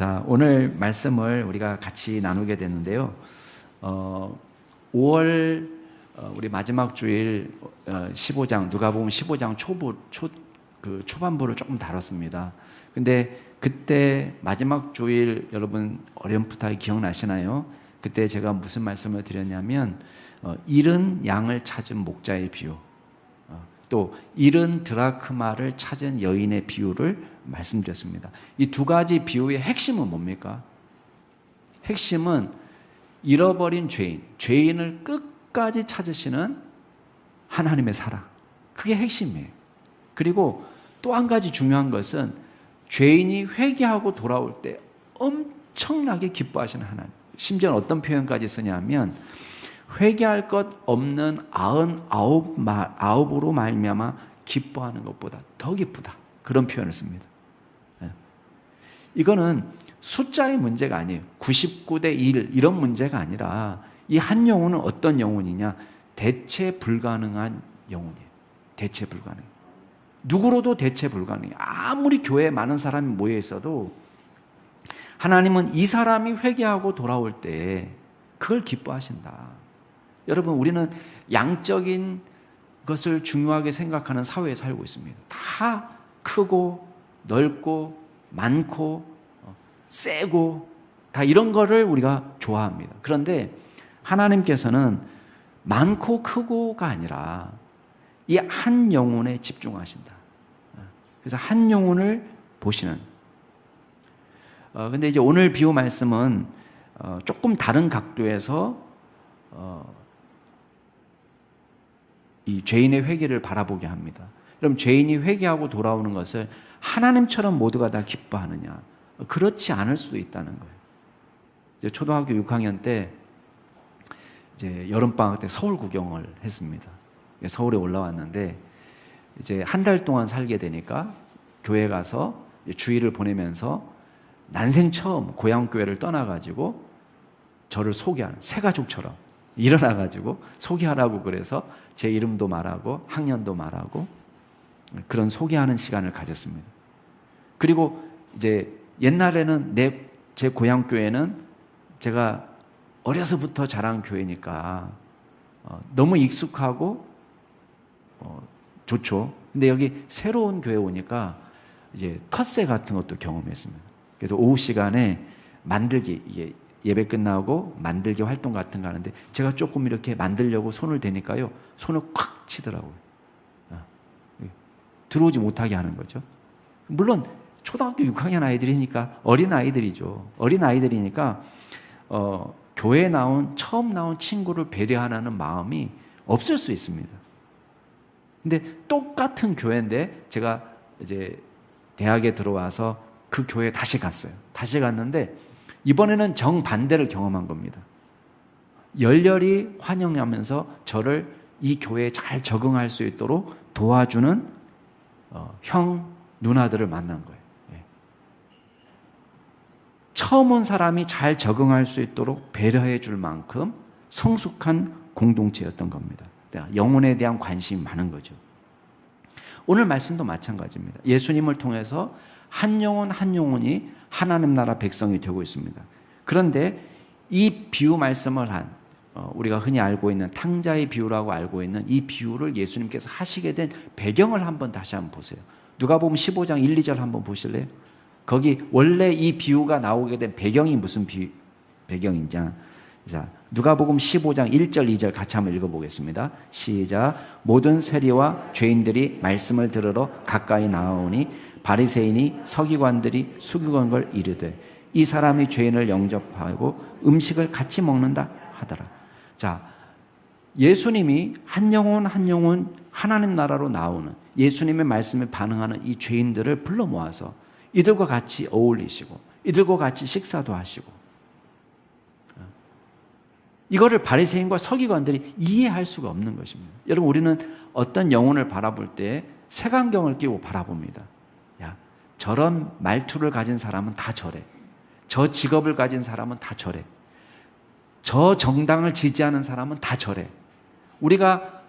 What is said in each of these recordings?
자, 오늘 말씀을 우리가 같이 나누게 되는데요. 5월 우리 마지막 주일 15장 누가복음 15장 초반부를 조금 다뤘습니다. 근데 그때 마지막 주일 여러분 어렴풋하게 기억나시나요? 그때 제가 무슨 말씀을 드렸냐면 잃은 양을 찾은 목자의 비유, 또 잃은 드라크마를 찾은 여인의 비유를 말씀드렸습니다. 이 두 가지 비유의 핵심은 뭡니까? 핵심은 잃어버린 죄인을 끝까지 찾으시는 하나님의 사랑, 그게 핵심이에요. 그리고 또 한 가지 중요한 것은 죄인이 회개하고 돌아올 때 엄청나게 기뻐하시는 하나님. 심지어 어떤 표현까지 쓰냐면 회개할 것 없는 99으로 말미암아 기뻐하는 것보다 더 기쁘다, 그런 표현을 씁니다. 이거는 숫자의 문제가 아니에요. 99대 1 이런 문제가 아니라 이 한 영혼은 어떤 영혼이냐? 대체 불가능한 영혼이에요. 대체 불가능. 누구로도 대체 불가능해요. 아무리 교회에 많은 사람이 모여 있어도 하나님은 이 사람이 회개하고 돌아올 때 그걸 기뻐하신다. 여러분, 우리는 양적인 것을 중요하게 생각하는 사회에 살고 있습니다. 다 크고 넓고 많고 세고 다 이런 거를 우리가 좋아합니다. 그런데 하나님께서는 많고 크고가 아니라 이 한 영혼에 집중하신다. 그래서 한 영혼을 보시는. 근데 이제 오늘 비유 말씀은 조금 다른 각도에서 이 죄인의 회개를 바라보게 합니다. 그럼 죄인이 회개하고 돌아오는 것을 하나님처럼 모두가 다 기뻐하느냐? 그렇지 않을 수도 있다는 거예요. 이제 초등학교 6학년 때 이제 여름방학 때 서울 구경을 했습니다. 서울에 올라왔는데 이제 한 달 동안 살게 되니까 교회 가서 주일을 보내면서 난생 처음 고향 교회를 떠나가지고 저를 소개하는, 새 가족처럼 일어나가지고 소개하라고, 그래서 제 이름도 말하고 학년도 말하고 그런 소개하는 시간을 가졌습니다. 그리고 이제 옛날에는 제 고향 교회는 제가 어려서부터 자란 교회니까 너무 익숙하고 좋죠. 근데 여기 새로운 교회 오니까 이제 텃세 같은 것도 경험했습니다. 그래서 오후 시간에 만들기, 이게 예배 끝나고 만들기 활동 같은 거 하는데 제가 조금 이렇게 만들려고 손을 대니까요, 손을 콱 치더라고요. 들어오지 못하게 하는 거죠. 물론 초등학교 6학년 아이들이니까 어린 아이들이죠. 어린 아이들이니까 교회에 처음 나온 친구를 배려하는 마음이 없을 수 있습니다. 근데 똑같은 교회인데 제가 이제 대학에 들어와서 그 교회에 다시 갔어요. 다시 갔는데 이번에는 정반대를 경험한 겁니다. 열렬히 환영하면서 저를 이 교회에 잘 적응할 수 있도록 도와주는 형, 누나들을 만난 거예요. 처음 온 사람이 잘 적응할 수 있도록 배려해 줄 만큼 성숙한 공동체였던 겁니다. 영혼에 대한 관심이 많은 거죠. 오늘 말씀도 마찬가지입니다. 예수님을 통해서 한 영혼 한 영혼이 하나님 나라 백성이 되고 있습니다. 그런데 이 비유 말씀을 우리가 흔히 알고 있는 탕자의 비유라고 알고 있는 이 비유를 예수님께서 하시게 된 배경을 다시 한번 보세요. 누가복음 15장 1, 2절 한번 보실래요? 거기 원래 이 비유가 나오게 된 배경이 무슨 배경인지. 자, 누가복음 15장 1절 2절 같이 한번 읽어보겠습니다. 시작. 모든 세리와 죄인들이 말씀을 들으러 가까이 나아오니 바리새인이 서기관들이 수기관 걸 이르되 이 사람이 죄인을 영접하고 음식을 같이 먹는다 하더라. 자, 예수님이 한 영혼 한 영혼 하나님 나라로 나오는, 예수님의 말씀에 반응하는 이 죄인들을 불러 모아서 이들과 같이 어울리시고 이들과 같이 식사도 하시고, 이거를 바리새인과 서기관들이 이해할 수가 없는 것입니다. 여러분, 우리는 어떤 영혼을 바라볼 때 색안경을 끼고 바라봅니다. 야, 저런 말투를 가진 사람은 다 저래. 저 직업을 가진 사람은 다 저래. 저 정당을 지지하는 사람은 다 저래. 우리가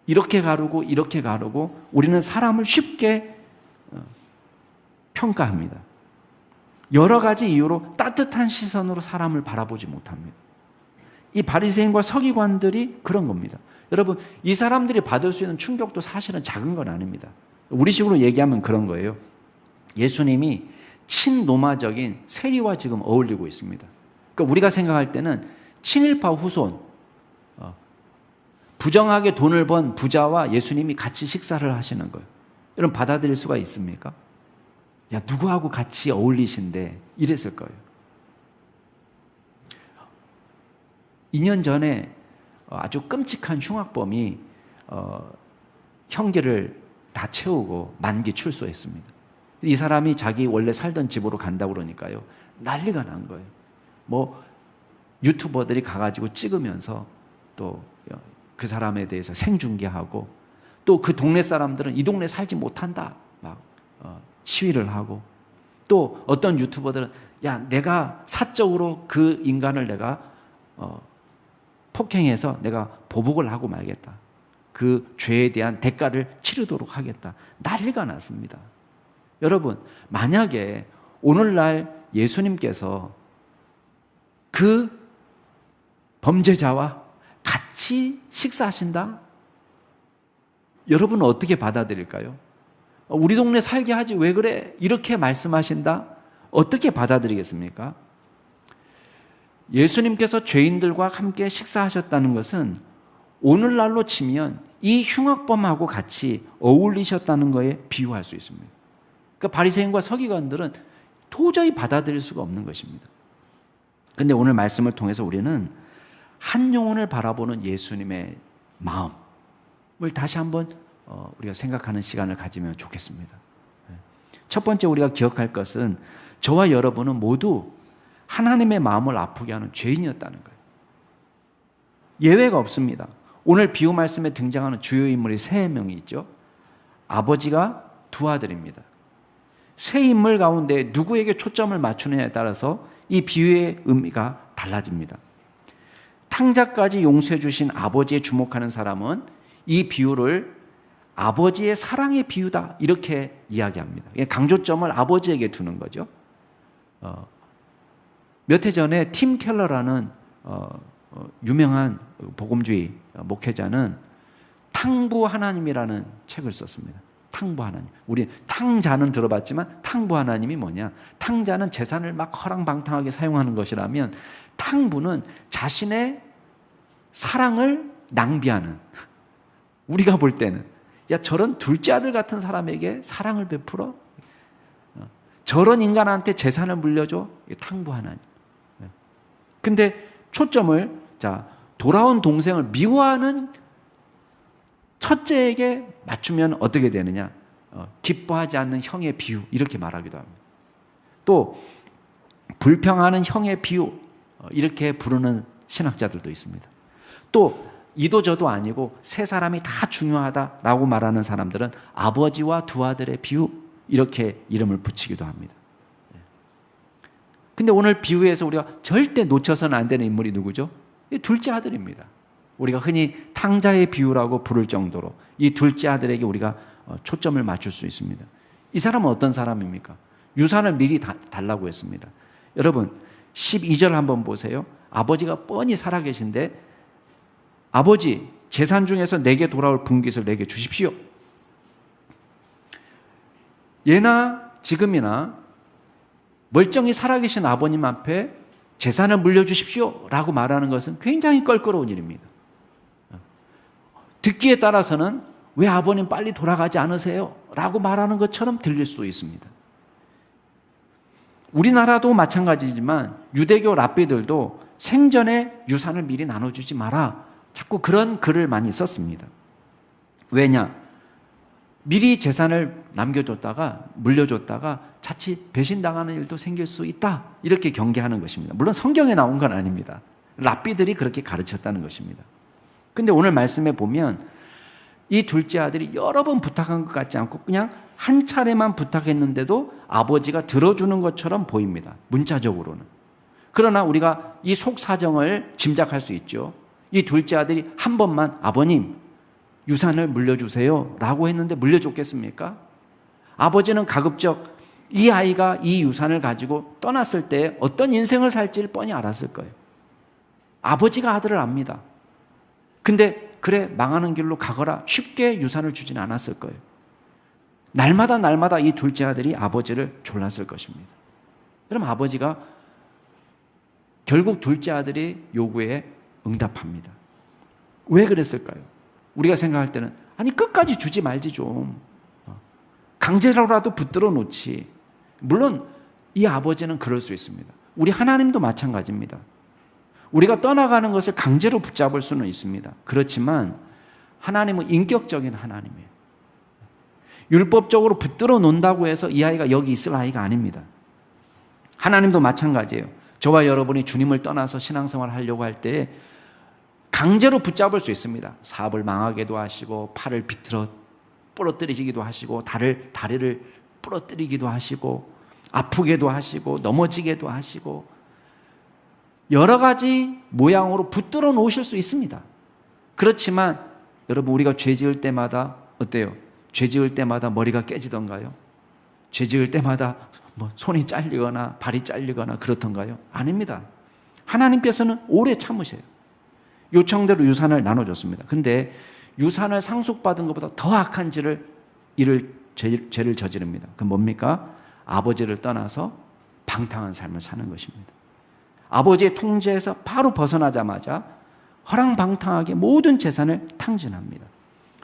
이렇게 가르고 이렇게 가르고 우리는 사람을 쉽게 평가합니다. 여러 가지 이유로 따뜻한 시선으로 사람을 바라보지 못합니다. 이 바리새인과 서기관들이 그런 겁니다. 여러분, 이 사람들이 받을 수 있는 충격도 사실은 작은 건 아닙니다. 우리식으로 얘기하면 그런 거예요. 예수님이 친로마적인 세리와 지금 어울리고 있습니다. 그러니까 우리가 생각할 때는 친일파 후손, 부정하게 돈을 번 부자와 예수님이 같이 식사를 하시는 거예요. 여러분, 받아들일 수가 있습니까? 야, 누구하고 같이 어울리신데 이랬을 거예요. 2년 전에 아주 끔찍한 흉악범이 형기를 다 채우고 만기 출소했습니다. 이 사람이 자기 원래 살던 집으로 간다고 그러니까요, 난리가 난 거예요. 뭐 유튜버들이 가가지고 찍으면서 또 그 사람에 대해서 생중계하고, 또 그 동네 사람들은 이 동네 살지 못한다 막 시위를 하고, 또 어떤 유튜버들은 야, 내가 사적으로 그 인간을 내가 폭행해서 내가 보복을 하고 말겠다, 그 죄에 대한 대가를 치르도록 하겠다, 난리가 났습니다. 여러분, 만약에 오늘날 예수님께서 그 범죄자와 같이 식사하신다? 여러분은 어떻게 받아들일까요? 우리 동네 살게 하지 왜 그래? 이렇게 말씀하신다? 어떻게 받아들이겠습니까? 예수님께서 죄인들과 함께 식사하셨다는 것은 오늘날로 치면 이 흉악범하고 같이 어울리셨다는 거에 비유할 수 있습니다. 그러니까 바리새인과 서기관들은 도저히 받아들일 수가 없는 것입니다. 그런데 오늘 말씀을 통해서 우리는 한 영혼을 바라보는 예수님의 마음을 다시 한번 우리가 생각하는 시간을 가지면 좋겠습니다. 첫 번째 우리가 기억할 것은 저와 여러분은 모두 하나님의 마음을 아프게 하는 죄인이었다는 거예요. 예외가 없습니다. 오늘 비유 말씀에 등장하는 주요 인물이 세 명이 있죠. 아버지가 두 아들입니다. 세 인물 가운데 누구에게 초점을 맞추느냐에 따라서 이 비유의 의미가 달라집니다. 탕자까지 용서해 주신 아버지에 주목하는 사람은 이 비유를 아버지의 사랑의 비유다 이렇게 이야기합니다. 강조점을 아버지에게 두는 거죠. 몇 해 전에 팀 켈러라는 유명한 복음주의 목회자는 탕부 하나님이라는 책을 썼습니다. 탕부 하나님. 우리 탕자는 들어봤지만 탕부 하나님이 뭐냐? 탕자는 재산을 막 허랑방탕하게 사용하는 것이라면, 탕부는 자신의 사랑을 낭비하는, 우리가 볼 때는 야, 저런 둘째 아들 같은 사람에게 사랑을 베풀어? 저런 인간한테 재산을 물려줘? 탕부 하나님. 근데 초점을 돌아온 동생을 미워하는 첫째에게 맞추면 어떻게 되느냐? 기뻐하지 않는 형의 비유, 이렇게 말하기도 합니다. 또 불평하는 형의 비유, 이렇게 부르는 신학자들도 있습니다. 또 이도저도 아니고 세 사람이 다 중요하다라고 말하는 사람들은 아버지와 두 아들의 비유, 이렇게 이름을 붙이기도 합니다. 근데 오늘 비유에서 우리가 절대 놓쳐서는 안 되는 인물이 누구죠? 이 둘째 아들입니다. 우리가 흔히 탕자의 비유라고 부를 정도로 이 둘째 아들에게 우리가 초점을 맞출 수 있습니다. 이 사람은 어떤 사람입니까? 유산을 미리 달라고 했습니다. 여러분 12절 한번 보세요. 아버지가 뻔히 살아계신데, 아버지, 재산 중에서 내게 돌아올 분깃을 내게 주십시오. 예나 지금이나 멀쩡히 살아계신 아버님 앞에 재산을 물려주십시오 라고 말하는 것은 굉장히 껄끄러운 일입니다. 듣기에 따라서는 왜 아버님 빨리 돌아가지 않으세요? 라고 말하는 것처럼 들릴 수도 있습니다. 우리나라도 마찬가지지만 유대교 랍비들도 생전에 유산을 미리 나눠주지 마라, 자꾸 그런 글을 많이 썼습니다. 왜냐? 미리 재산을 남겨줬다가 물려줬다가 자칫 배신당하는 일도 생길 수 있다, 이렇게 경계하는 것입니다. 물론 성경에 나온 건 아닙니다. 랍비들이 그렇게 가르쳤다는 것입니다. 근데 오늘 말씀에 보면 이 둘째 아들이 여러 번 부탁한 것 같지 않고 그냥 한 차례만 부탁했는데도 아버지가 들어주는 것처럼 보입니다. 문자적으로는. 그러나 우리가 이 속 사정을 짐작할 수 있죠. 이 둘째 아들이 한 번만 아버님 유산을 물려주세요 라고 했는데 물려줬겠습니까? 아버지는 가급적 이 아이가 이 유산을 가지고 떠났을 때 어떤 인생을 살지를 뻔히 알았을 거예요. 아버지가 아들을 압니다. 근데 그래 망하는 길로 가거라 쉽게 유산을 주진 않았을 거예요. 날마다 이 둘째 아들이 아버지를 졸랐을 것입니다. 그럼 아버지가 결국 둘째 아들의 요구에 응답합니다. 왜 그랬을까요? 우리가 생각할 때는 아니 끝까지 주지 말지 좀. 강제로라도 붙들어 놓지. 물론 이 아버지는 그럴 수 있습니다. 우리 하나님도 마찬가지입니다. 우리가 떠나가는 것을 강제로 붙잡을 수는 있습니다. 그렇지만 하나님은 인격적인 하나님이에요. 율법적으로 붙들어 놓는다고 해서 이 아이가 여기 있을 아이가 아닙니다. 하나님도 마찬가지예요. 저와 여러분이 주님을 떠나서 신앙생활을 하려고 할 때 강제로 붙잡을 수 있습니다. 사업을 망하게도 하시고 팔을 비틀어 부러뜨리기도 하시고 다리를 부러뜨리기도 하시고 아프게도 하시고 넘어지게도 하시고 여러 가지 모양으로 붙들어 놓으실 수 있습니다. 그렇지만 여러분 우리가 죄 지을 때마다 어때요? 죄 지을 때마다 머리가 깨지던가요? 죄 지을 때마다 손이 잘리거나 발이 잘리거나 그렇던가요? 아닙니다. 하나님께서는 오래 참으세요. 요청대로 유산을 나눠줬습니다. 근데 유산을 상속받은 것보다 더 악한 죄를 저지릅니다. 그건 뭡니까? 아버지를 떠나서 방탕한 삶을 사는 것입니다. 아버지의 통제에서 바로 벗어나자마자 허랑방탕하게 모든 재산을 탕진합니다.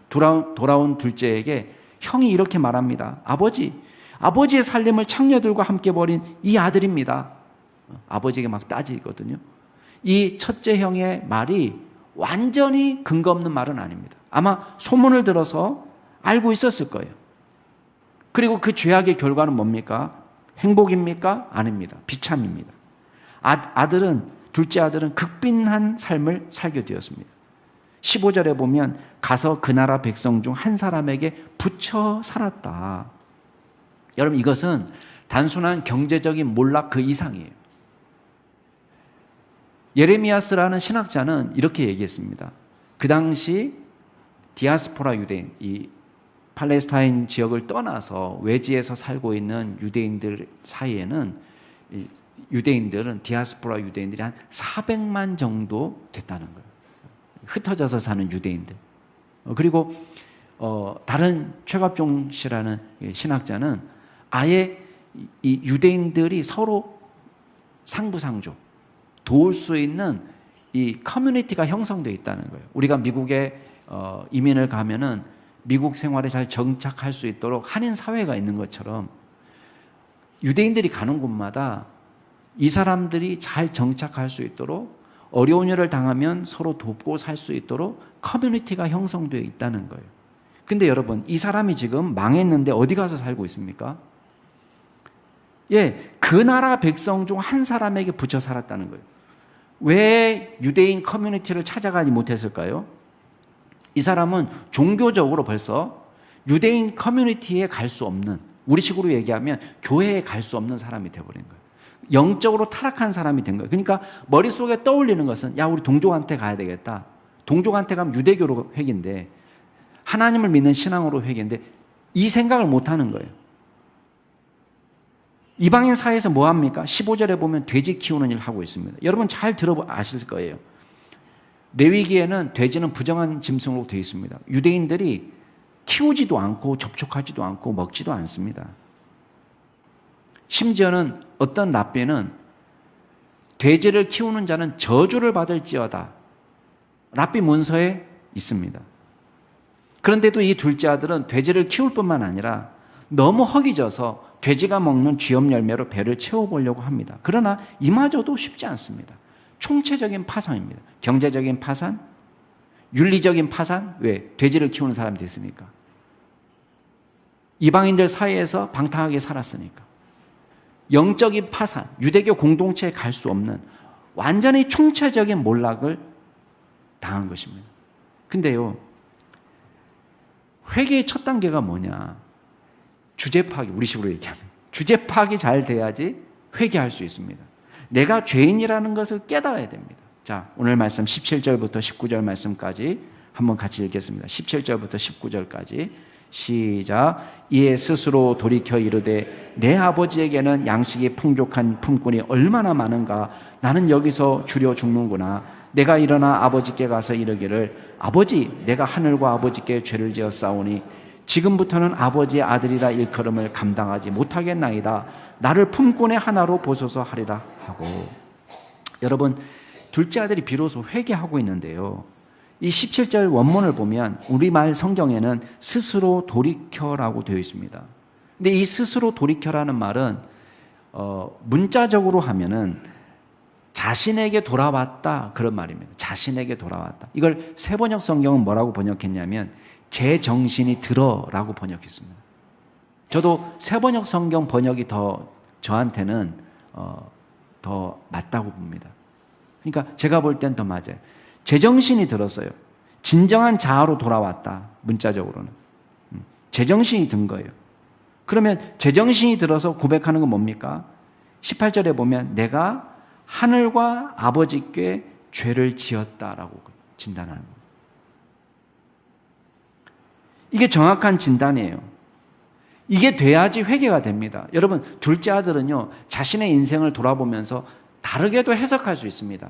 돌아온 둘째에게 형이 이렇게 말합니다. 아버지의 살림을 창녀들과 함께 버린 이 아들입니다. 아버지에게 막 따지거든요. 이 첫째 형의 말이 완전히 근거 없는 말은 아닙니다. 아마 소문을 들어서 알고 있었을 거예요. 그리고 그 죄악의 결과는 뭡니까? 행복입니까? 아닙니다. 비참입니다. 둘째 아들은 극빈한 삶을 살게 되었습니다. 15절에 보면 가서 그 나라 백성 중 한 사람에게 붙여 살았다. 여러분 이것은 단순한 경제적인 몰락 그 이상이에요. 예레미야스라는 신학자는 이렇게 얘기했습니다. 그 당시 디아스포라 유대인, 이 팔레스타인 지역을 떠나서 외지에서 살고 있는 유대인들 사이에는 디아스포라 유대인들이 한 400만 정도 됐다는 거예요. 흩어져서 사는 유대인들. 그리고 다른 최갑종 씨라는 신학자는 아예 이 유대인들이 서로 상부상조 도울 수 있는 이 커뮤니티가 형성되어 있다는 거예요. 우리가 미국에 이민을 가면은 미국 생활에 잘 정착할 수 있도록 한인 사회가 있는 것처럼 유대인들이 가는 곳마다 이 사람들이 잘 정착할 수 있도록 어려운 일을 당하면 서로 돕고 살 수 있도록 커뮤니티가 형성되어 있다는 거예요. 근데 여러분 이 사람이 지금 망했는데 어디 가서 살고 있습니까? 그 나라 백성 중 한 사람에게 붙여 살았다는 거예요. 왜 유대인 커뮤니티를 찾아가지 못했을까요? 이 사람은 종교적으로 벌써 유대인 커뮤니티에 갈 수 없는, 우리식으로 얘기하면 교회에 갈 수 없는 사람이 되어버린 거예요. 영적으로 타락한 사람이 된 거예요. 그러니까 머릿속에 떠올리는 것은 우리 동족한테 가야 되겠다. 동족한테 가면 유대교로 회개인데 하나님을 믿는 신앙으로 회개인데 이 생각을 못하는 거예요. 이방인 사회에서 뭐합니까? 15절에 보면 돼지 키우는 일을 하고 있습니다. 여러분 잘 아실 거예요. 레위기에는 돼지는 부정한 짐승으로 되어 있습니다. 유대인들이 키우지도 않고 접촉하지도 않고 먹지도 않습니다. 심지어는 어떤 랍비는 돼지를 키우는 자는 저주를 받을지어다. 랍비 문서에 있습니다. 그런데도 이 둘째 아들은 돼지를 키울 뿐만 아니라 너무 허기져서 돼지가 먹는 쥐염 열매로 배를 채워보려고 합니다. 그러나 이마저도 쉽지 않습니다. 총체적인 파산입니다. 경제적인 파산, 윤리적인 파산. 왜? 돼지를 키우는 사람이 됐으니까. 이방인들 사이에서 방탕하게 살았으니까. 영적인 파산, 유대교 공동체에 갈 수 없는 완전히 총체적인 몰락을 당한 것입니다. 근데요, 회개의 첫 단계가 뭐냐? 주제 파악이, 우리식으로 얘기하면 주제 파악이 잘 돼야지 회개할 수 있습니다. 내가 죄인이라는 것을 깨달아야 됩니다. 자, 오늘 말씀 17절부터 19절 말씀까지 한번 같이 읽겠습니다. 17절부터 19절까지 시작. 이에 스스로 돌이켜 이르되 내 아버지에게는 양식이 풍족한 품꾼이 얼마나 많은가. 나는 여기서 주려 죽는구나. 내가 일어나 아버지께 가서 이르기를 아버지, 내가 하늘과 아버지께 죄를 지었사오니 지금부터는 아버지의 아들이라 일컬음을 감당하지 못하겠나이다. 나를 품꾼의 하나로 보소서 하리라 하고. 여러분, 둘째 아들이 비로소 회개하고 있는데요, 이 17절 원문을 보면 우리말 성경에는 스스로 돌이켜라고 되어 있습니다. 근데 이 스스로 돌이켜라는 말은 문자적으로 하면은 자신에게 돌아왔다, 그런 말입니다. 자신에게 돌아왔다. 이걸 세번역 성경은 뭐라고 번역했냐면 제 정신이 들어라고 번역했습니다. 저도 세번역 성경 번역이 저한테는 더 맞다고 봅니다. 그러니까 제가 볼 땐 더 맞아요. 제정신이 들었어요. 진정한 자아로 돌아왔다. 문자적으로는 제정신이 든 거예요. 그러면 제정신이 들어서 고백하는 건 뭡니까? 18절에 보면 내가 하늘과 아버지께 죄를 지었다라고 진단하는 거예요. 이게 정확한 진단이에요. 이게 돼야지 회개가 됩니다. 여러분, 둘째 아들은요, 자신의 인생을 돌아보면서 다르게도 해석할 수 있습니다.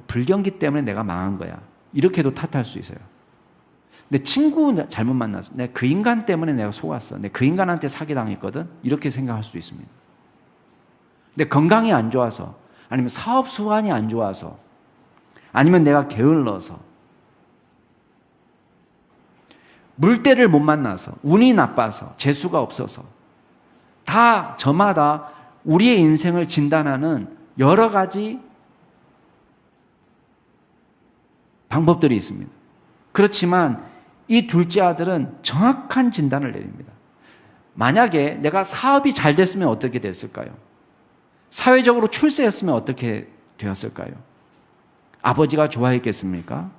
불경기 때문에 내가 망한 거야, 이렇게도 탓할 수 있어요. 내 친구 잘못 만났어, 내가 그 인간 때문에 내가 속았어, 내가 그 인간한테 사기당했거든, 이렇게 생각할 수도 있습니다. 내 건강이 안 좋아서, 아니면 사업 수완이 안 좋아서, 아니면 내가 게을러서, 물때를 못 만나서, 운이 나빠서, 재수가 없어서, 다 저마다 우리의 인생을 진단하는 여러 가지 방법들이 있습니다. 그렇지만 이 둘째 아들은 정확한 진단을 내립니다. 만약에 내가 사업이 잘 됐으면 어떻게 됐을까요? 사회적으로 출세했으면 어떻게 되었을까요? 아버지가 좋아했겠습니까?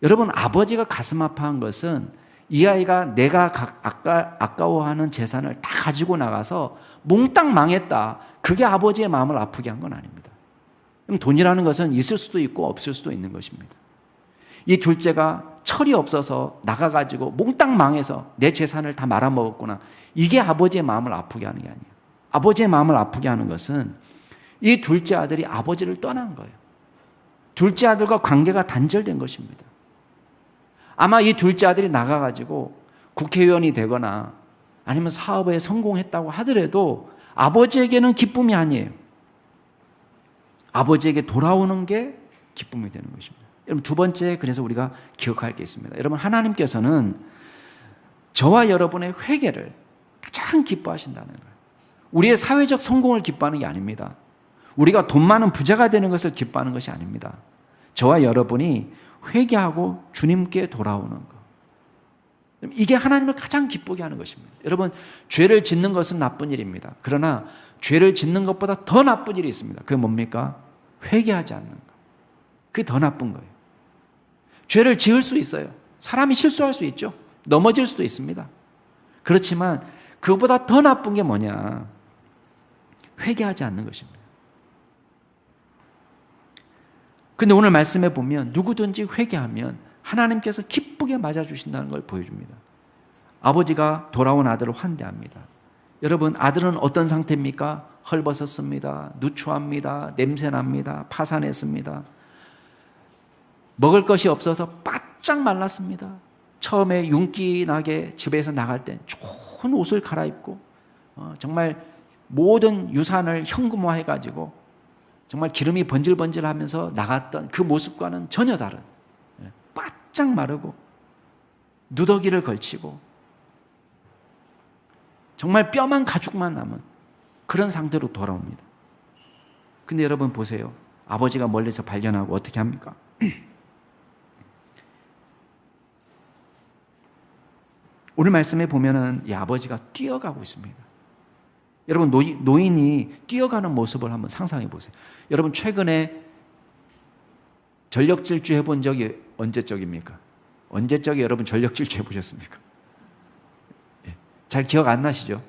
여러분, 아버지가 가슴 아파한 것은 이 아이가 내가 아까워하는 재산을 다 가지고 나가서 몽땅 망했다, 그게 아버지의 마음을 아프게 한 건 아닙니다. 그럼 돈이라는 것은 있을 수도 있고 없을 수도 있는 것입니다. 이 둘째가 철이 없어서 나가가지고 몽땅 망해서 내 재산을 다 말아먹었구나, 이게 아버지의 마음을 아프게 하는 게 아니에요. 아버지의 마음을 아프게 하는 것은 이 둘째 아들이 아버지를 떠난 거예요. 둘째 아들과 관계가 단절된 것입니다. 아마 이 둘째 아들이 나가가지고 국회의원이 되거나 아니면 사업에 성공했다고 하더라도 아버지에게는 기쁨이 아니에요. 아버지에게 돌아오는 게 기쁨이 되는 것입니다. 여러분, 두 번째, 그래서 우리가 기억할 게 있습니다. 여러분, 하나님께서는 저와 여러분의 회개를 가장 기뻐하신다는 거예요. 우리의 사회적 성공을 기뻐하는 게 아닙니다. 우리가 돈 많은 부자가 되는 것을 기뻐하는 것이 아닙니다. 저와 여러분이 회개하고 주님께 돌아오는 것, 이게 하나님을 가장 기쁘게 하는 것입니다. 여러분, 죄를 짓는 것은 나쁜 일입니다. 그러나 죄를 짓는 것보다 더 나쁜 일이 있습니다. 그게 뭡니까? 회개하지 않는 것. 그게 더 나쁜 거예요. 죄를 지을 수 있어요. 사람이 실수할 수 있죠. 넘어질 수도 있습니다. 그렇지만 그것보다 더 나쁜 게 뭐냐? 회개하지 않는 것입니다. 근데 오늘 말씀에 보면 누구든지 회개하면 하나님께서 기쁘게 맞아주신다는 걸 보여줍니다. 아버지가 돌아온 아들을 환대합니다. 여러분, 아들은 어떤 상태입니까? 헐벗었습니다. 누추합니다. 냄새납니다. 파산했습니다. 먹을 것이 없어서 바짝 말랐습니다. 처음에 윤기 나게 집에서 나갈 땐 좋은 옷을 갈아입고 정말 모든 유산을 현금화해가지고 정말 기름이 번질번질하면서 나갔던 그 모습과는 전혀 다른, 바짝 마르고 누더기를 걸치고 정말 뼈만 가죽만 남은 그런 상태로 돌아옵니다. 근데 여러분 보세요. 아버지가 멀리서 발견하고 어떻게 합니까? 오늘 말씀에 보면은 이 아버지가 뛰어가고 있습니다. 여러분, 노인이 뛰어가는 모습을 한번 상상해 보세요. 여러분, 최근에 전력질주 해본 적이 언제적입니까? 언제적에 여러분 전력질주 해보셨습니까? 잘 기억 안 나시죠?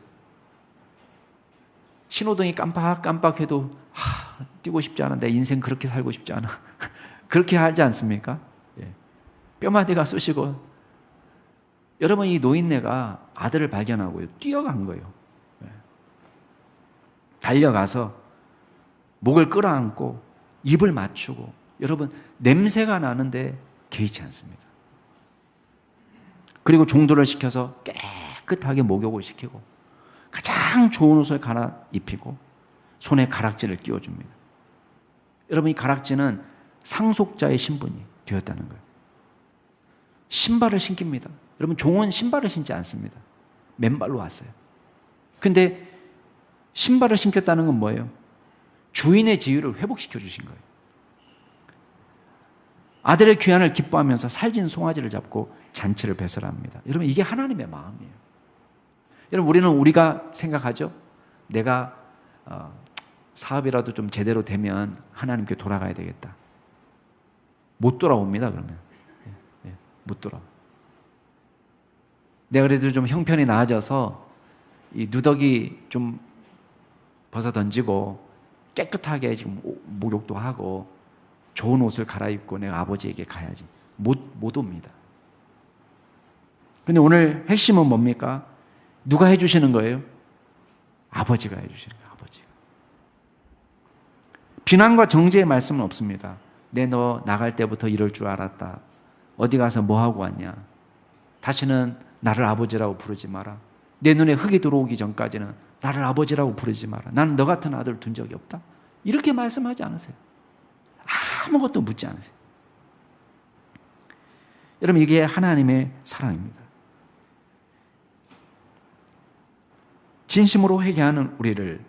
신호등이 깜빡깜빡해도 뛰고 싶지 않아, 내 인생 그렇게 살고 싶지 않아 그렇게 하지 않습니까? 뼈마디가 쑤시고 여러분, 이 노인네가 아들을 발견하고요, 뛰어간 거예요. 달려가서 목을 끌어안고 입을 맞추고, 여러분, 냄새가 나는데 개의치 않습니다. 그리고 종도를 시켜서 깨끗하게 목욕을 시키고 가장 좋은 옷을 갈아입히고 손에 가락지를 끼워줍니다. 여러분, 이 가락지는 상속자의 신분이 되었다는 거예요. 신발을 신깁니다. 여러분, 종은 신발을 신지 않습니다. 맨발로 왔어요. 근데 신발을 신겼다는 건 뭐예요? 주인의 지위를 회복시켜 주신 거예요. 아들의 귀환을 기뻐하면서 살진 송아지를 잡고 잔치를 배설합니다. 여러분, 이게 하나님의 마음이에요. 여러분, 우리가 생각하죠? 내가 사업이라도 좀 제대로 되면 하나님께 돌아가야 되겠다. 못 돌아옵니다. 그러면 못 돌아와. 내가 그래도 좀 형편이 나아져서 이 누더기 좀 벗어 던지고 깨끗하게 지금 목욕도 하고 좋은 옷을 갈아입고 내가 아버지에게 가야지. 못 옵니다. 근데 오늘 핵심은 뭡니까? 누가 해주시는 거예요? 아버지가 해주시는 거예요. 아버지가. 비난과 정죄의 말씀은 없습니다. 너 나갈 때부터 이럴 줄 알았다. 어디 가서 뭐 하고 왔냐? 다시는 나를 아버지라고 부르지 마라. 내 눈에 흙이 들어오기 전까지는 나를 아버지라고 부르지 마라. 나는 너 같은 아들 둔 적이 없다. 이렇게 말씀하지 않으세요. 아무것도 묻지 않으세요. 여러분, 이게 하나님의 사랑입니다. 진심으로 회개하는 우리를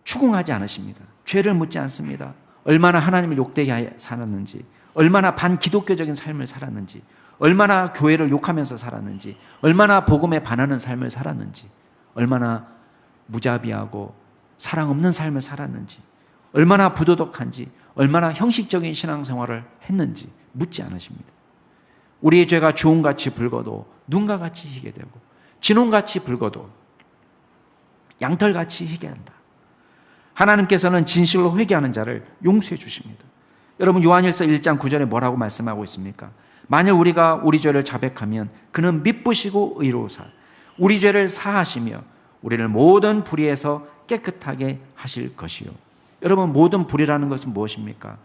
추궁하지 않으십니다. 죄를 묻지 않습니다. 얼마나 하나님을 욕되게 살았는지, 얼마나 반기독교적인 삶을 살았는지, 얼마나 교회를 욕하면서 살았는지, 얼마나 복음에 반하는 삶을 살았는지, 얼마나 무자비하고 사랑 없는 삶을 살았는지, 얼마나 부도덕한지, 얼마나 형식적인 신앙생활을 했는지 묻지 않으십니다. 우리의 죄가 주홍같이 붉어도 눈과 같이 희게 되고 진홍같이 붉어도 양털같이 희게 한다. 하나님께서는 진실로 회개하는 자를 용서해 주십니다. 여러분, 요한일서 1장 9절에 뭐라고 말씀하고 있습니까? 만일 우리가 우리 죄를 자백하면 그는 미쁘시고 의로우사 우리 죄를 사하시며 우리를 모든 불의에서 깨끗하게 하실 것이요. 여러분, 모든 불의라는 것은 무엇입니까?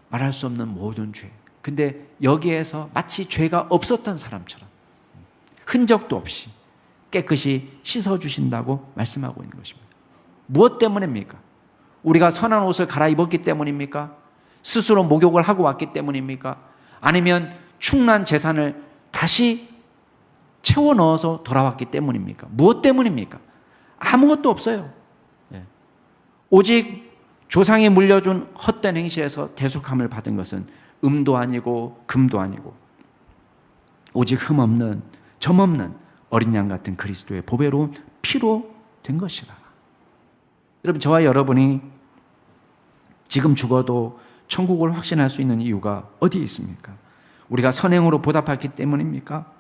말할 수 없는 모든 죄. 근데 여기에서 마치 죄가 없었던 사람처럼 흔적도 없이 깨끗이 씻어주신다고 말씀하고 있는 것입니다. 무엇 때문입니까? 우리가 선한 옷을 갈아입었기 때문입니까? 스스로 목욕을 하고 왔기 때문입니까? 아니면 충난 재산을 다시 채워 넣어서 돌아왔기 때문입니까? 무엇 때문입니까? 아무것도 없어요. 오직 조상이 물려준 헛된 행실에서 대속함을 받은 것은 음도 아니고 금도 아니고 오직 흠없는 점없는 어린 양 같은 그리스도의 보배로운 피로 된 것이라. 여러분, 저와 여러분이 지금 죽어도 천국을 확신할 수 있는 이유가 어디에 있습니까? 우리가 선행으로 보답했기 때문입니까?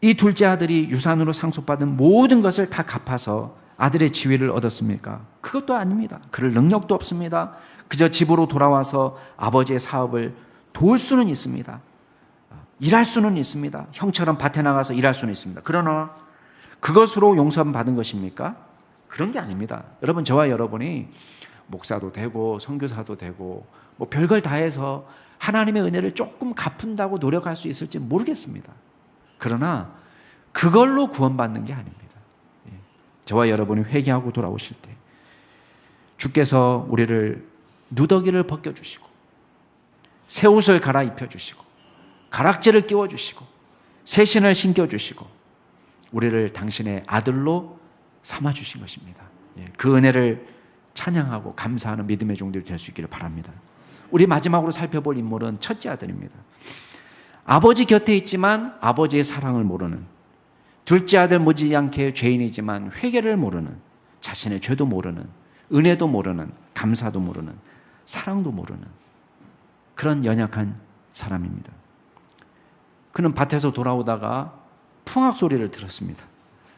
이 둘째 아들이 유산으로 상속받은 모든 것을 다 갚아서 아들의 지위를 얻었습니까? 그것도 아닙니다. 그럴 능력도 없습니다. 그저 집으로 돌아와서 아버지의 사업을 도울 수는 있습니다. 일할 수는 있습니다. 형처럼 밭에 나가서 일할 수는 있습니다. 그러나 그것으로 용서받은 것입니까? 그런 게 아닙니다. 여러분, 저와 여러분이 목사도 되고 선교사도 되고 뭐 별걸 다 해서 하나님의 은혜를 조금 갚은다고 노력할 수 있을지 모르겠습니다. 그러나 그걸로 구원받는 게 아닙니다. 저와 여러분이 회개하고 돌아오실 때 주께서 우리를 누더기를 벗겨주시고 새 옷을 갈아입혀주시고 가락지를 끼워주시고 새 신을 신겨주시고 우리를 당신의 아들로 삼아주신 것입니다. 그 은혜를 찬양하고 감사하는 믿음의 종들이 될 수 있기를 바랍니다. 우리 마지막으로 살펴볼 인물은 첫째 아들입니다. 아버지 곁에 있지만 아버지의 사랑을 모르는, 둘째 아들 못지않게 죄인이지만 회개를 모르는, 자신의 죄도 모르는, 은혜도 모르는, 감사도 모르는, 사랑도 모르는 그런 연약한 사람입니다. 그는 밭에서 돌아오다가 풍악 소리를 들었습니다.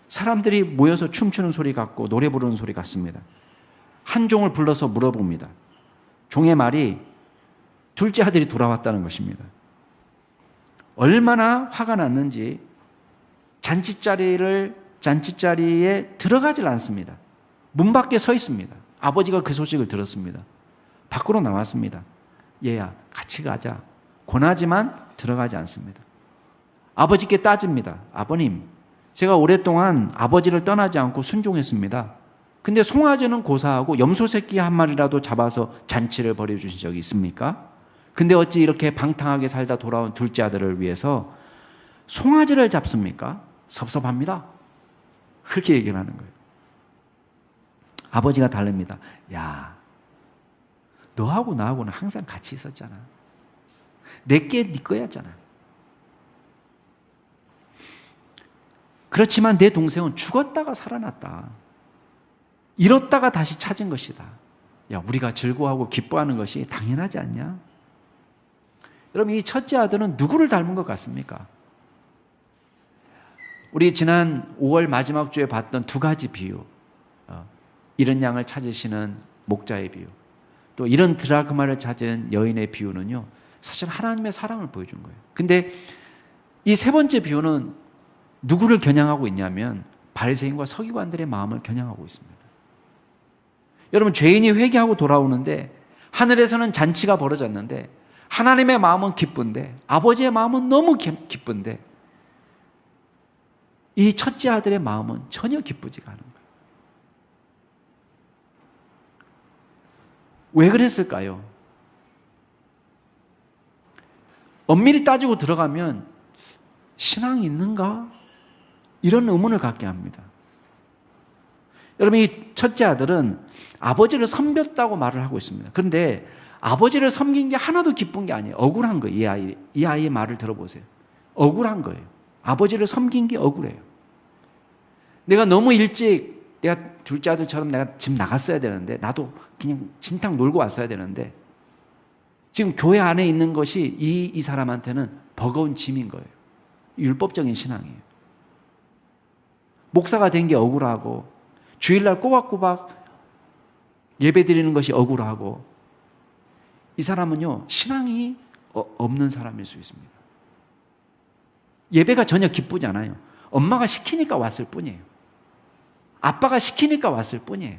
사람들이 모여서 춤추는 소리 같고 노래 부르는 소리 같습니다. 한 종을 불러서 물어봅니다. 종의 말이 둘째 아들이 돌아왔다는 것입니다. 얼마나 화가 났는지 잔치자리에 들어가질 않습니다. 문 밖에 서 있습니다. 아버지가 그 소식을 들었습니다. 밖으로 나왔습니다. 얘야, 같이 가자. 권하지만 들어가지 않습니다. 아버지께 따집니다. 아버님, 제가 오랫동안 아버지를 떠나지 않고 순종했습니다. 근데 송아지는 고사하고 염소 새끼 한 마리라도 잡아서 잔치를 벌여주신 적이 있습니까? 근데 어찌 이렇게 방탕하게 살다 돌아온 둘째 아들을 위해서 송아지를 잡습니까? 섭섭합니다. 그렇게 얘기를 하는 거예요. 아버지가 다릅니다. 야, 너하고 나하고는 항상 같이 있었잖아. 내게 네 거였잖아. 그렇지만 내 동생은 죽었다가 살아났다. 잃었다가 다시 찾은 것이다. 야, 우리가 즐거워하고 기뻐하는 것이 당연하지 않냐? 여러분, 이 첫째 아들은 누구를 닮은 것 같습니까? 우리 지난 5월 마지막 주에 봤던 두 가지 비유, 잃은 양을 찾으시는 목자의 비유, 또 잃은 드라크마를 찾은 여인의 비유는요, 사실 하나님의 사랑을 보여준 거예요. 근데 이 세 번째 비유는 누구를 겨냥하고 있냐면 바리새인과 서기관들의 마음을 겨냥하고 있습니다. 여러분, 죄인이 회개하고 돌아오는데 하늘에서는 잔치가 벌어졌는데 하나님의 마음은 기쁜데 아버지의 마음은 너무 기쁜데 이 첫째 아들의 마음은 전혀 기쁘지가 않은 거예요. 왜 그랬을까요? 엄밀히 따지고 들어가면 신앙이 있는가? 이런 의문을 갖게 합니다. 여러분, 이 첫째 아들은 아버지를 섬겼다고 말을 하고 있습니다. 그런데 아버지를 섬긴 게 하나도 기쁜 게 아니에요. 억울한 거예요. 이 아이의 말을 들어보세요. 억울한 거예요. 아버지를 섬긴 게 억울해요. 내가 너무 일찍 내가 둘째 아들처럼 내가 집 나갔어야 되는데 나도 그냥 진탕 놀고 왔어야 되는데 지금 교회 안에 있는 것이 이 사람한테는 버거운 짐인 거예요. 율법적인 신앙이에요. 목사가 된 게 억울하고 주일날 꼬박꼬박 예배 드리는 것이 억울하고 이 사람은요, 신앙이 없는 사람일 수 있습니다. 예배가 전혀 기쁘지 않아요. 엄마가 시키니까 왔을 뿐이에요. 아빠가 시키니까 왔을 뿐이에요.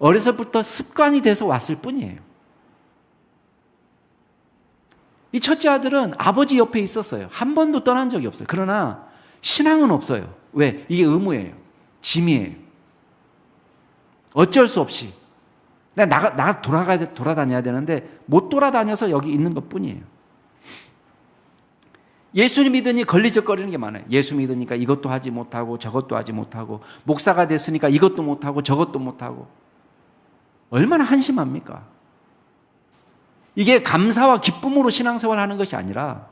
어려서부터 습관이 돼서 왔을 뿐이에요. 이 첫째 아들은 아버지 옆에 있었어요. 한 번도 떠난 적이 없어요. 그러나 신앙은 없어요. 왜? 이게 의무예요. 짐이에요. 어쩔 수 없이 내가 돌아다녀야 되는데 못 돌아다녀서 여기 있는 것 뿐이에요. 예수 믿으니 걸리적거리는 게 많아요. 예수 믿으니까 이것도 하지 못하고 저것도 하지 못하고 목사가 됐으니까 이것도 못하고 저것도 못하고 얼마나 한심합니까? 이게 감사와 기쁨으로 신앙생활을 하는 것이 아니라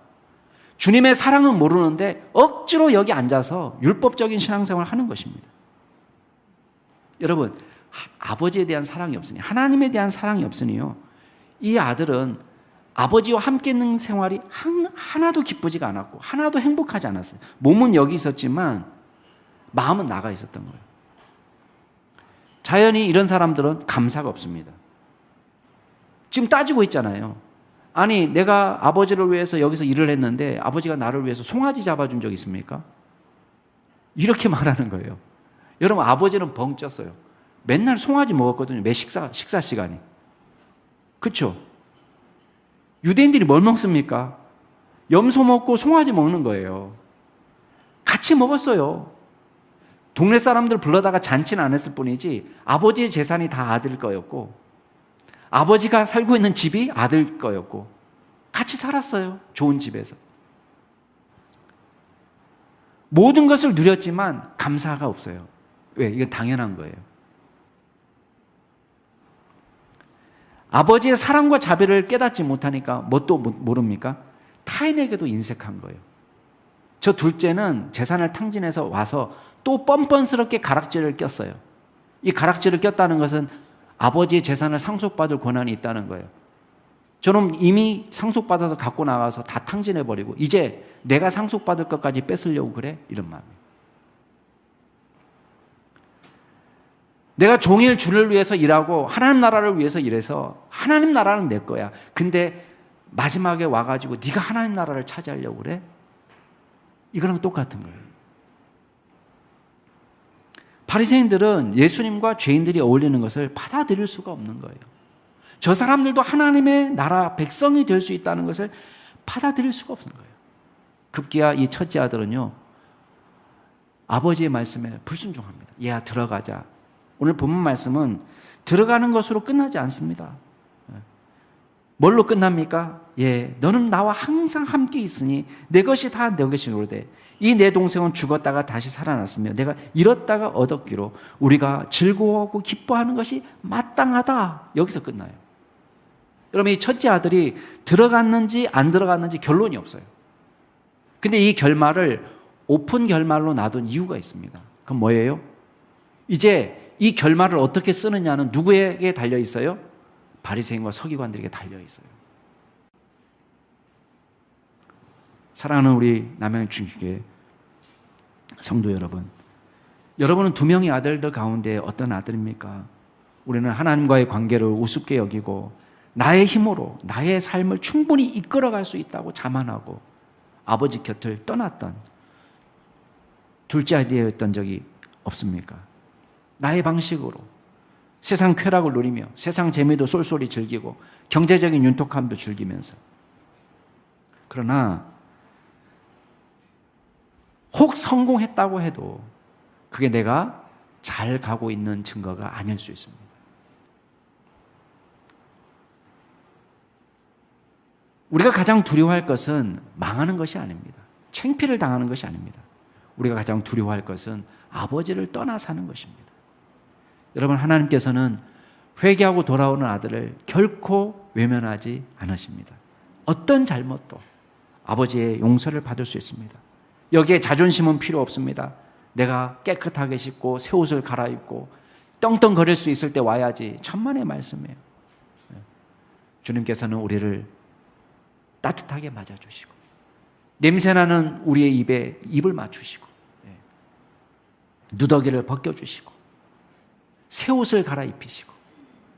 주님의 사랑은 모르는데 억지로 여기 앉아서 율법적인 신앙생활을 하는 것입니다. 여러분, 아버지에 대한 사랑이 없으니, 하나님에 대한 사랑이 없으니요, 이 아들은 아버지와 함께 있는 생활이 하나도 기쁘지가 않았고 하나도 행복하지 않았어요. 몸은 여기 있었지만 마음은 나가 있었던 거예요. 자연히 이런 사람들은 감사가 없습니다. 지금 따지고 있잖아요. 아니, 내가 아버지를 위해서 여기서 일을 했는데 아버지가 나를 위해서 송아지 잡아준 적 있습니까? 이렇게 말하는 거예요. 여러분, 아버지는 벙 쪘어요. 맨날 송아지 먹었거든요. 매 식사 시간이. 그렇죠? 유대인들이 뭘 먹습니까? 염소 먹고 송아지 먹는 거예요. 같이 먹었어요. 동네 사람들 불러다가 잔치는 안 했을 뿐이지 아버지의 재산이 다 아들 거였고 아버지가 살고 있는 집이 아들 거였고 같이 살았어요. 좋은 집에서. 모든 것을 누렸지만 감사가 없어요. 왜? 이건 당연한 거예요. 아버지의 사랑과 자비를 깨닫지 못하니까 뭣도 모릅니까? 타인에게도 인색한 거예요. 저 둘째는 재산을 탕진해서 와서 또 뻔뻔스럽게 가락지를 꼈어요. 이 가락지를 꼈다는 것은 아버지의 재산을 상속받을 권한이 있다는 거예요. 저는 이미 상속받아서 갖고 나가서 다 탕진해버리고 이제 내가 상속받을 것까지 뺏으려고 그래? 이런 마음이에요. 내가 종일 주를 위해서 일하고 하나님 나라를 위해서 일해서 하나님 나라는 내 거야. 근데 마지막에 와가지고 네가 하나님 나라를 차지하려고 그래? 이거랑 똑같은 거예요. 바리새인들은 예수님과 죄인들이 어울리는 것을 받아들일 수가 없는 거예요. 저 사람들도 하나님의 나라 백성이 될 수 있다는 것을 받아들일 수가 없는 거예요. 급기야 이 첫째 아들은요, 아버지의 말씀에 불순종합니다. 얘야 들어가자. 오늘 본문 말씀은 들어가는 것으로 끝나지 않습니다. 뭘로 끝납니까? 예, 너는 나와 항상 함께 있으니 내 것이 다 내 것이로되 이 내 동생은 죽었다가 다시 살아났으며 내가 잃었다가 얻었기로 우리가 즐거워하고 기뻐하는 것이 마땅하다. 여기서 끝나요. 여러분, 이 첫째 아들이 들어갔는지 안 들어갔는지 결론이 없어요. 근데 이 결말을 오픈 결말로 놔둔 이유가 있습니다. 그건 뭐예요? 이제 이 결말을 어떻게 쓰느냐는 누구에게 달려 있어요? 바리새인과 서기관들에게 달려 있어요. 사랑하는 우리 남양주 중교회 성도 여러분, 여러분은 두 명의 아들들 가운데 어떤 아들입니까? 우리는 하나님과의 관계를 우습게 여기고 나의 힘으로 나의 삶을 충분히 이끌어갈 수 있다고 자만하고 아버지 곁을 떠났던 둘째 아들이었던 적이 없습니까? 나의 방식으로 세상 쾌락을 누리며 세상 재미도 쏠쏠히 즐기고 경제적인 윤택함도 즐기면서, 그러나 혹 성공했다고 해도 그게 내가 잘 가고 있는 증거가 아닐 수 있습니다. 우리가 가장 두려워할 것은 망하는 것이 아닙니다. 창피를 당하는 것이 아닙니다. 우리가 가장 두려워할 것은 아버지를 떠나 사는 것입니다. 여러분, 하나님께서는 회개하고 돌아오는 아들을 결코 외면하지 않으십니다. 어떤 잘못도 아버지의 용서를 받을 수 있습니다. 여기에 자존심은 필요 없습니다. 내가 깨끗하게 씻고 새 옷을 갈아입고 떵떵거릴 수 있을 때 와야지. 천만의 말씀이에요. 주님께서는 우리를 따뜻하게 맞아주시고 냄새나는 우리의 입에 입을 맞추시고 누더기를 벗겨주시고 새 옷을 갈아입히시고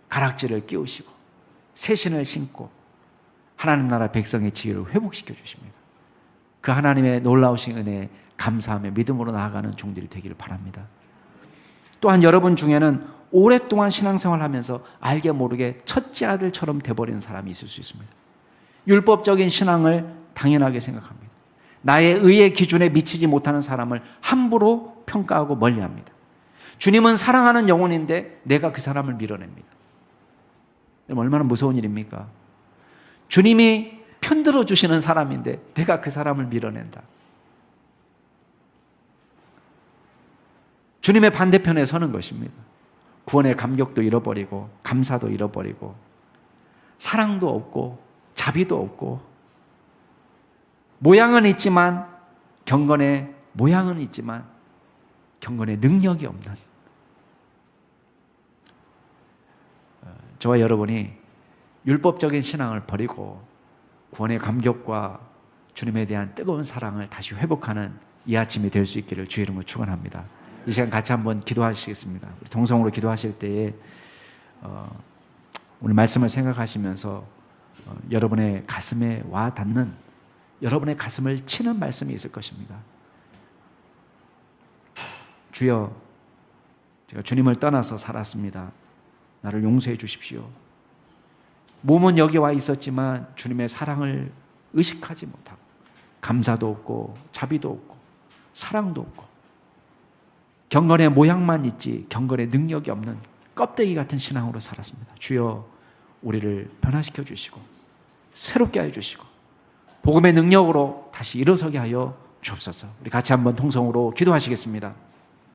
가락지를 끼우시고 새 신을 신고 하나님 나라 백성의 지혜를 회복시켜 주십니다. 그 하나님의 놀라우신 은혜에 감사하며 믿음으로 나아가는 종들이 되기를 바랍니다. 또한 여러분 중에는 오랫동안 신앙생활을 하면서 알게 모르게 첫째 아들처럼 돼버리는 사람이 있을 수 있습니다. 율법적인 신앙을 당연하게 생각합니다. 나의 의의 기준에 미치지 못하는 사람을 함부로 평가하고 멀리합니다. 주님은 사랑하는 영혼인데 내가 그 사람을 밀어냅니다. 얼마나 무서운 일입니까? 주님이 편들어 주시는 사람인데 내가 그 사람을 밀어낸다. 주님의 반대편에 서는 것입니다. 구원의 감격도 잃어버리고 감사도 잃어버리고 사랑도 없고 자비도 없고 모양은 있지만 경건의 모양은 있지만 경건의 능력이 없는 저와 여러분이 율법적인 신앙을 버리고 구원의 감격과 주님에 대한 뜨거운 사랑을 다시 회복하는 이 아침이 될 수 있기를 주의 이름으로 축원합니다. 이 시간 같이 한번 기도하시겠습니다. 동성으로 기도하실 때에 오늘 말씀을 생각하시면서 여러분의 가슴에 와 닿는, 여러분의 가슴을 치는 말씀이 있을 것입니다. 주여, 제가 주님을 떠나서 살았습니다. 나를 용서해 주십시오. 몸은 여기 와 있었지만 주님의 사랑을 의식하지 못하고 감사도 없고 자비도 없고 사랑도 없고 경건의 모양만 있지 경건의 능력이 없는 껍데기 같은 신앙으로 살았습니다. 주여, 우리를 변화시켜 주시고 새롭게 하여 주시고 복음의 능력으로 다시 일어서게 하여 주옵소서. 우리 같이 한번 통성으로 기도하시겠습니다.